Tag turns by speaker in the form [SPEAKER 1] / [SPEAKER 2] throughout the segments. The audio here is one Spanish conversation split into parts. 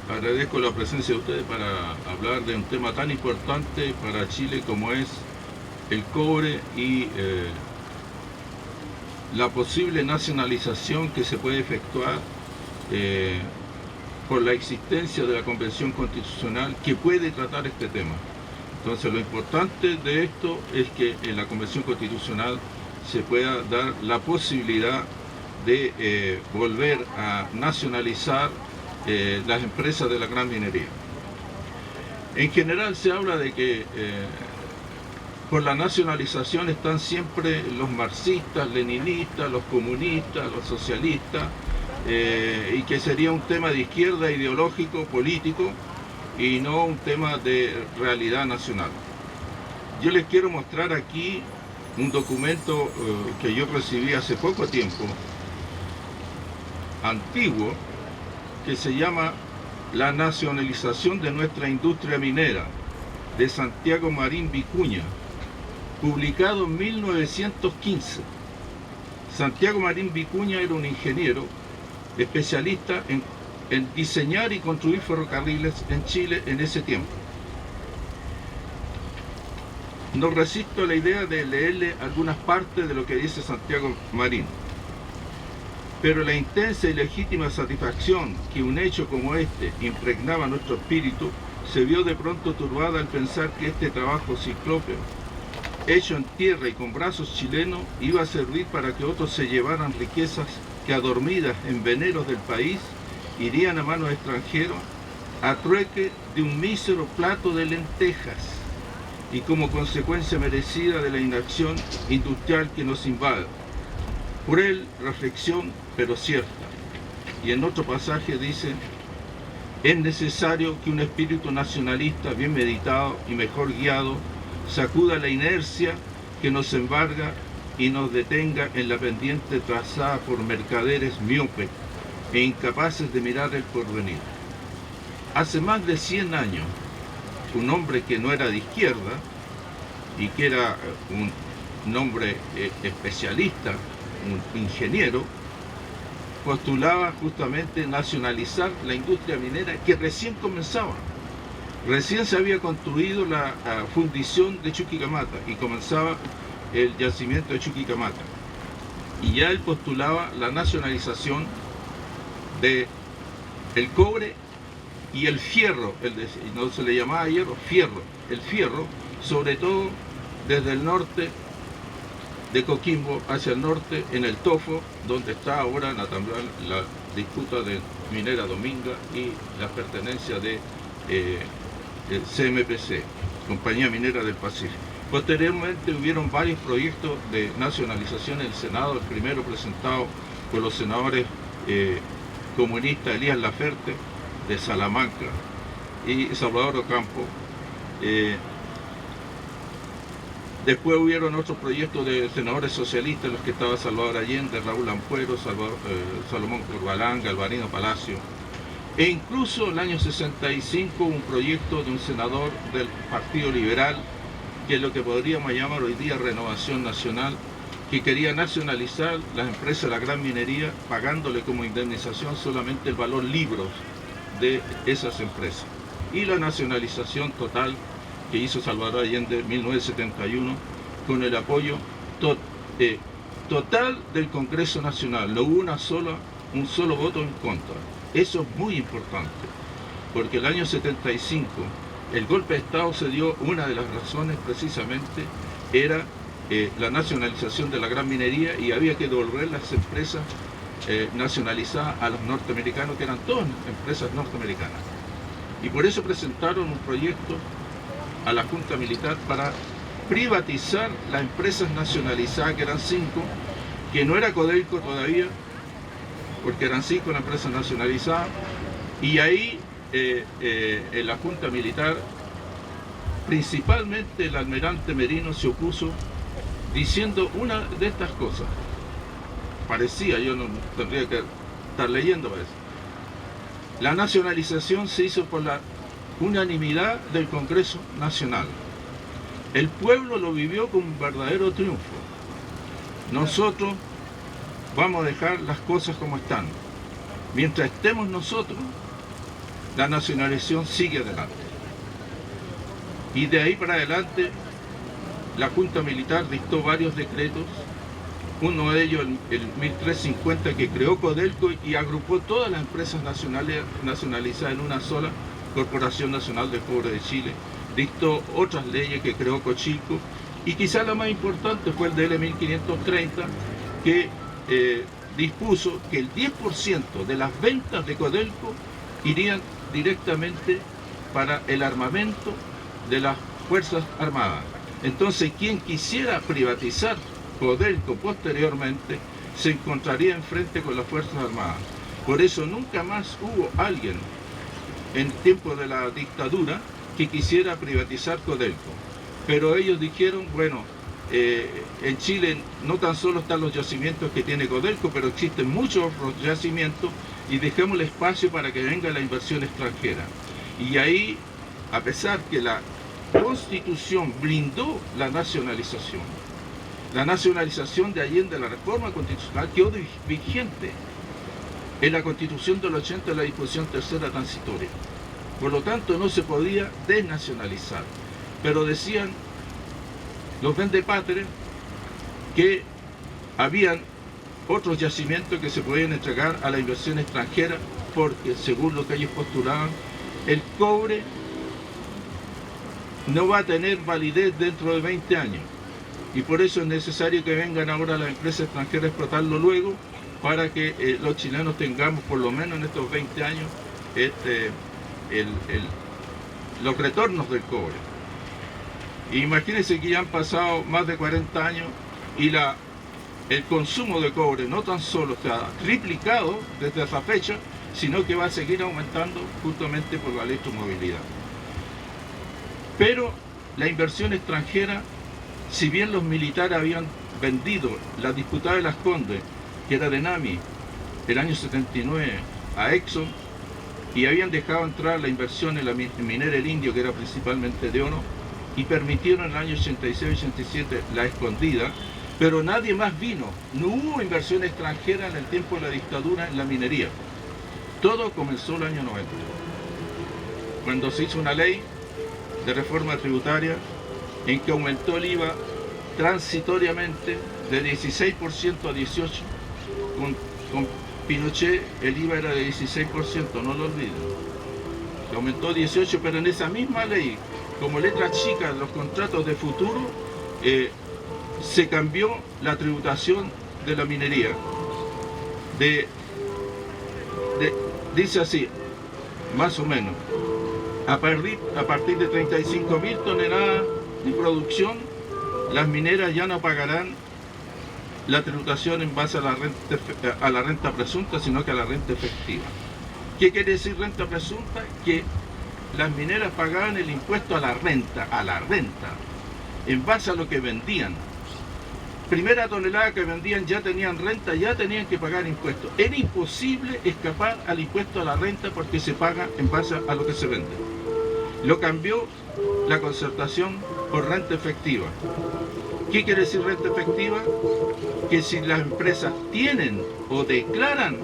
[SPEAKER 1] Agradezco la presencia de ustedes para hablar de un tema tan importante para Chile como es el cobre y la posible nacionalización que se puede efectuar eh, por la existencia de la Convención Constitucional que puede tratar este tema. Entonces lo importante de esto es que en la Convención Constitucional se pueda dar la posibilidad de volver a nacionalizar las empresas de la gran minería. En general se habla de que por la nacionalización están siempre los marxistas, leninistas, los comunistas, los socialistas, y que sería un tema de izquierda ideológico, político, y no un tema de realidad nacional. Yo les quiero mostrar aquí un documento que yo recibí hace poco tiempo, antiguo, que se llama La nacionalización de nuestra industria minera, de Santiago Marín Vicuña, publicado en 1915. Santiago Marín Vicuña era un ingeniero especialista en diseñar y construir ferrocarriles en Chile en ese tiempo. No resisto a la idea de leerle algunas partes de lo que dice Santiago Marín. Pero la intensa y legítima satisfacción que un hecho como este impregnaba nuestro espíritu se vio de pronto turbada al pensar que este trabajo ciclópeo, hecho en tierra y con brazos chilenos, iba a servir para que otros se llevaran riquezas que adormidas en veneros del país irían a manos extranjeros a trueque de un mísero plato de lentejas y como consecuencia merecida de la inacción industrial que nos invade. Cruel reflexión, pero cierta. Y en otro pasaje dice: es necesario que un espíritu nacionalista bien meditado y mejor guiado sacuda la inercia que nos embarga y nos detenga en la pendiente trazada por mercaderes miopes e incapaces de mirar el porvenir. Hace más de 100 años, un hombre que no era de izquierda y que era un hombre especialista, un ingeniero, postulaba justamente nacionalizar la industria minera que recién comenzaba. Recién se había construido la fundición de Chuquicamata y comenzaba el yacimiento de Chuquicamata. Y ya él postulaba la nacionalización de el cobre y el fierro, no se le llamaba hierro, fierro. El fierro, sobre todo desde el norte de Coquimbo hacia el norte, en el Tofo, donde está ahora la disputa de Minera Dominga y la pertenencia de CMPC, Compañía Minera del Pacífico. Posteriormente hubieron varios proyectos de nacionalización en el Senado, el primero presentado por los senadores comunistas Elías Laferte de Salamanca y Salvador Ocampo. Después hubieron otros proyectos de senadores socialistas, en los que estaba Salvador Allende, Raúl Ampuero, Salomón Corbalán, Galvarino Palacio. E incluso en el año 65 un proyecto de un senador del Partido Liberal, que es lo que podríamos llamar hoy día Renovación Nacional, que quería nacionalizar las empresas de la gran minería, pagándole como indemnización solamente el valor libros de esas empresas. Y la nacionalización total que hizo Salvador Allende en 1971 con el apoyo total del Congreso Nacional. No hubo un solo voto en contra. Eso es muy importante, porque el año 75 el golpe de Estado se dio, una de las razones precisamente era la nacionalización de la gran minería, y había que devolver las empresas nacionalizadas a los norteamericanos, que eran todas empresas norteamericanas. Y por eso presentaron un proyecto a la Junta Militar para privatizar las empresas nacionalizadas, que eran 5, que no era Codelco todavía, porque eran 5 las empresas nacionalizadas, y ahí en la Junta Militar, principalmente el almirante Merino se opuso, diciendo una de estas cosas. Parecía, yo no tendría que estar leyendo para eso. La nacionalización se hizo por la unanimidad del Congreso Nacional. El pueblo lo vivió como un verdadero triunfo. Nosotros vamos a dejar las cosas como están. Mientras estemos nosotros, la nacionalización sigue adelante. Y de ahí para adelante, la Junta Militar dictó varios decretos, uno de ellos el 1350, que creó Codelco y agrupó todas las empresas nacionalizadas en una sola Corporación Nacional del Cobre de Chile. Dictó otras leyes que creó Cochilco, y quizás la más importante fue el DL 1530, que dispuso que el 10% de las ventas de Codelco irían directamente para el armamento de las Fuerzas Armadas. Entonces, quien quisiera privatizar Codelco posteriormente se encontraría enfrente con las Fuerzas Armadas. Por eso nunca más hubo alguien en tiempo de la dictadura que quisiera privatizar Codelco. Pero ellos dijeron, bueno, en Chile no tan solo están los yacimientos que tiene Codelco, pero existen muchos otros yacimientos, y dejemos el espacio para que venga la inversión extranjera. Y ahí, a pesar que la Constitución blindó la nacionalización de Allende, la reforma constitucional quedó vigente en la Constitución del 80, en la disposición tercera transitoria. Por lo tanto, no se podía desnacionalizar. Pero decían los vendepatrias que habían otros yacimientos que se podían entregar a la inversión extranjera, porque, según lo que ellos postulaban, el cobre no va a tener validez dentro de 20 años. Y por eso es necesario que vengan ahora las empresas extranjeras a explotarlo luego, para que los chilenos tengamos, por lo menos en estos 20 años, los retornos del cobre. Imagínense que ya han pasado más de 40 años y el consumo de cobre no tan solo se ha triplicado desde esa fecha, sino que va a seguir aumentando justamente por la electromovilidad. Pero la inversión extranjera, si bien los militares habían vendido la disputada de Las Condes, que era de NAMI, el año 79 a Exxon, y habían dejado entrar la inversión en la minera El Indio, que era principalmente de oro, y permitieron en el año 86-87 la Escondida, pero nadie más vino. No hubo inversión extranjera en el tiempo de la dictadura en la minería. Todo comenzó el año 90, cuando se hizo una ley de reforma tributaria en que aumentó el IVA transitoriamente de 16% a 18%. Con Pinochet el IVA era de 16%, no lo olviden. Se aumentó 18%, pero en esa misma ley, como letra chica de los contratos de futuro, se cambió la tributación de la minería. Dice así, más o menos, a partir de 35.000 toneladas de producción, las mineras ya no pagarán la tributación en base a la renta presunta, sino que a la renta efectiva. ¿Qué quiere decir renta presunta? Que las mineras pagaban el impuesto a la renta, en base a lo que vendían. Primera tonelada que vendían ya tenían renta, ya tenían que pagar impuestos. Era imposible escapar al impuesto a la renta porque se paga en base a lo que se vende. Lo cambió la Concertación por renta efectiva. ¿Qué quiere decir renta efectiva? Que si las empresas tienen o declaran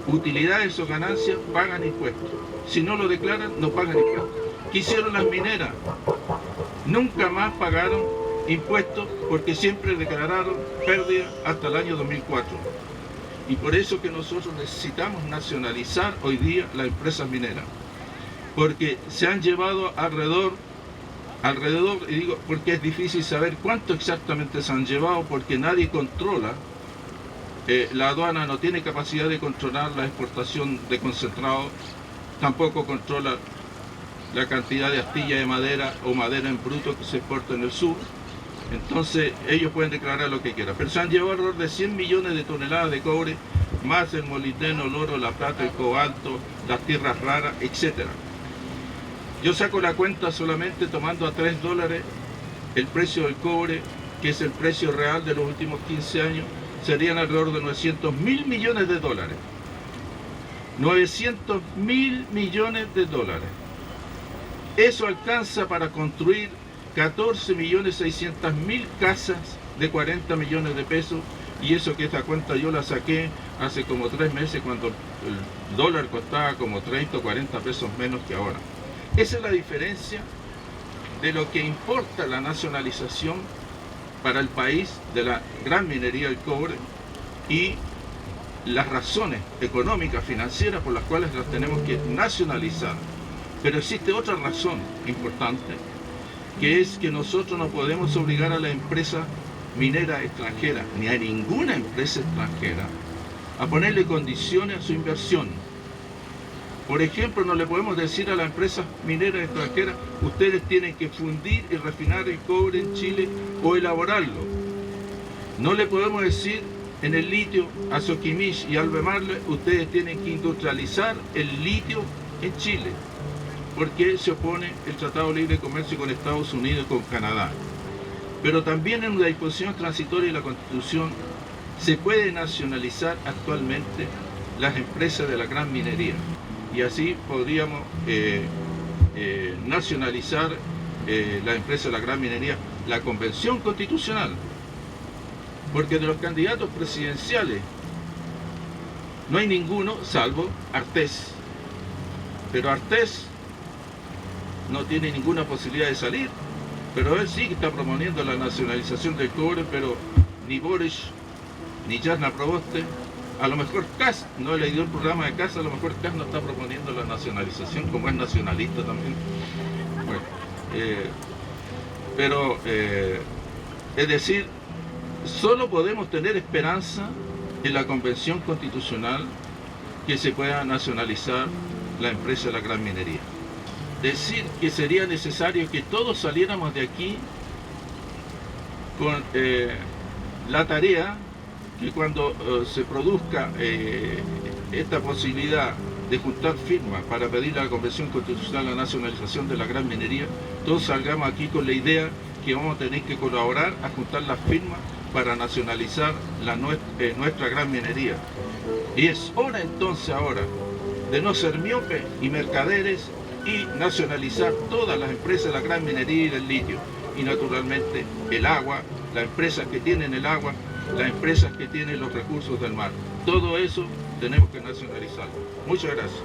[SPEAKER 1] utilidades o ganancias, pagan impuestos. Si no lo declaran, no pagan impuestos. ¿Qué hicieron las mineras? Nunca más pagaron impuestos porque siempre declararon pérdidas hasta el año 2004. Y por eso que nosotros necesitamos nacionalizar hoy día las empresas mineras. Porque se han llevado alrededor, y digo porque es difícil saber cuánto exactamente se han llevado, porque nadie controla, la aduana no tiene capacidad de controlar la exportación de concentrado, tampoco controla la cantidad de astillas de madera o madera en bruto que se exporta en el sur. Entonces ellos pueden declarar lo que quieran, pero se han llevado alrededor de 100 millones de toneladas de cobre, más el molibdeno, el oro, la plata, el cobalto, las tierras raras, etc. Yo saco la cuenta solamente tomando a $3 el precio del cobre, que es el precio real de los últimos 15 años, serían alrededor de 900.000 millones de dólares. 900.000 millones de dólares. Eso alcanza para construir 14.600.000 casas de 40 millones de pesos, y eso que esta cuenta yo la saqué hace como 3 meses cuando el dólar costaba como 30 o 40 pesos menos que ahora. Esa es la diferencia de lo que importa la nacionalización para el país de la gran minería del cobre y las razones económicas, financieras por las cuales las tenemos que nacionalizar. Pero existe otra razón importante, que es que nosotros no podemos obligar a la empresa minera extranjera, ni a ninguna empresa extranjera, a ponerle condiciones a su inversión. Por ejemplo, no le podemos decir a las empresas mineras extranjeras, ustedes tienen que fundir y refinar el cobre en Chile o elaborarlo. No le podemos decir en el litio a Soquimich y Albemarle, ustedes tienen que industrializar el litio en Chile, porque se opone el Tratado de Libre Comercio con Estados Unidos y con Canadá. Pero también en una disposición transitoria de la Constitución se puede nacionalizar actualmente las empresas de la gran minería. Y así podríamos nacionalizar las empresas de la gran minería, la Convención Constitucional. Porque de los candidatos presidenciales no hay ninguno salvo Artés. Pero Artés no tiene ninguna posibilidad de salir. Pero él sí que está proponiendo la nacionalización del cobre, pero ni Boris ni Jasna Proboste, a lo mejor Kast, no he leído el programa de Kast, a lo mejor Kast no está proponiendo la nacionalización, como es nacionalista también. Bueno, es decir, solo podemos tener esperanza en la Convención Constitucional que se pueda nacionalizar la empresa de la gran minería. Decir que sería necesario que todos saliéramos de aquí con la tarea que cuando se produzca esta posibilidad de juntar firmas para pedir a la Convención Constitucional la nacionalización de la gran minería, todos salgamos aquí con la idea que vamos a tener que colaborar a juntar las firmas para nacionalizar nuestra gran minería. Y es hora entonces ahora de no ser miopes y mercaderes y nacionalizar todas las empresas de la gran minería y del litio. Y naturalmente el agua, las empresas que tienen el agua, las empresas que tienen los recursos del mar. Todo eso tenemos que nacionalizarlo. Muchas gracias.